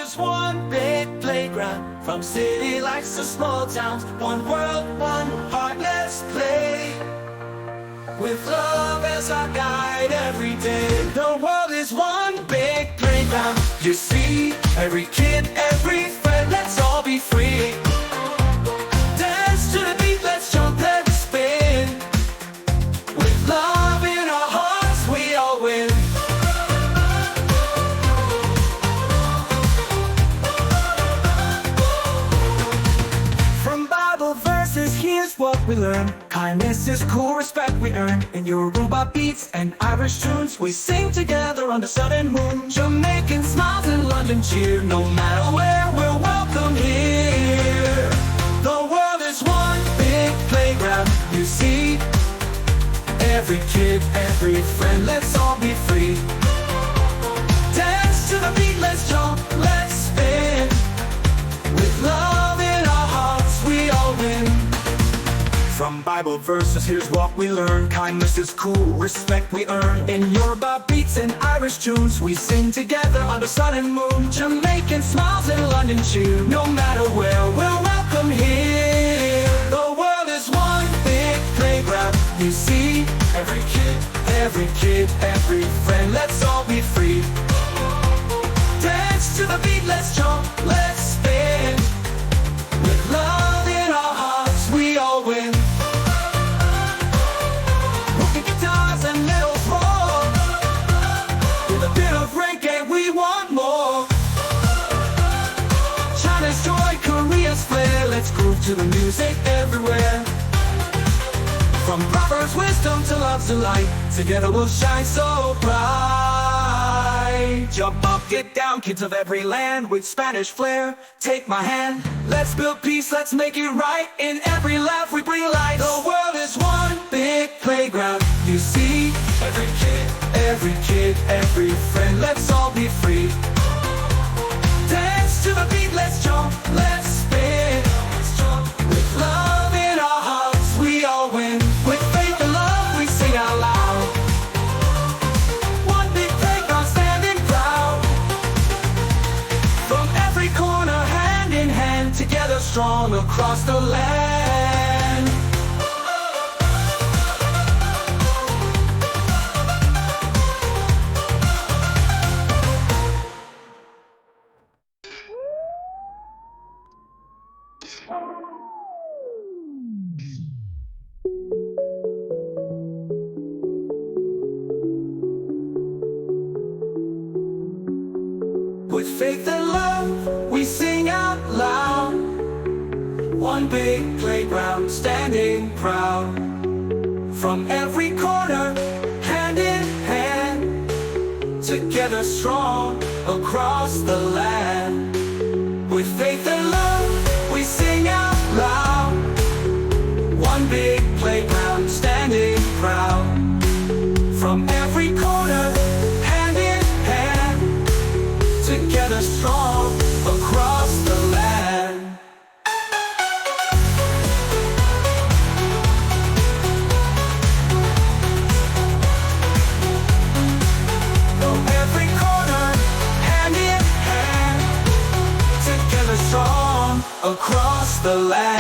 is one big playground. From city lights to small towns, one world, one heart, let's play. With love as our guide every day. The world is one big playground. You see, every kid, every friend, let's all be free. Dance to the beat, let's jump, let's spin. With love in our hearts, we all win. From Bible verses, here's what we learn. Kindness is cool, respect we earn. In Yoruba beats and Irish tunes, we sing together under sun and moon. Jamaican smiles and London cheer. No matter where, we're welcome here. The world is one big playground. You see, every kid, every friend, let's all be free. Dance to the beat, let's jump, let's spin. With love in our hearts, we all win. From Bible verses, here's what we learn. Kindness is cool, respect we earn. In Yoruba beats and Irish tunes, we sing together under sun and moon. Jamaican smiles and London cheer. No matter where, we're welcome here. The world is one big playground. You see, every kid, every friend, let's all be free. Dance to the beat, let's jump, let's spin. With love in our hearts, we all win. Rocking guitars and medals roar. With a bit of reggae, we want more. China's joy, Korea's flair. Let's groove to the music everywhere. From Proverbs, wisdom to love's delight, together we'll shine so bright. Jump up, get down, kids of every land, with Spanish flair, take my hand. Let's build peace, let's make it right. In every laugh we bring light. The world is one big playground. You see, every kid, every friend, let's all be free. Dance to the beat, let's jump, let's spin. With love in our hearts, we all win. With faith and love, we sing out loud. One big playground standing proud. From every corner, hand in hand, together strong across the land. With faith and love, we sing out loud. One big playground standing proud. From every corner, hand in hand, together strong across the land. With faith and love, we sing out loud. One big playground standing proud. From every corner, hand in hand, together strong across the land. From every corner, hand in hand, together strong across the land.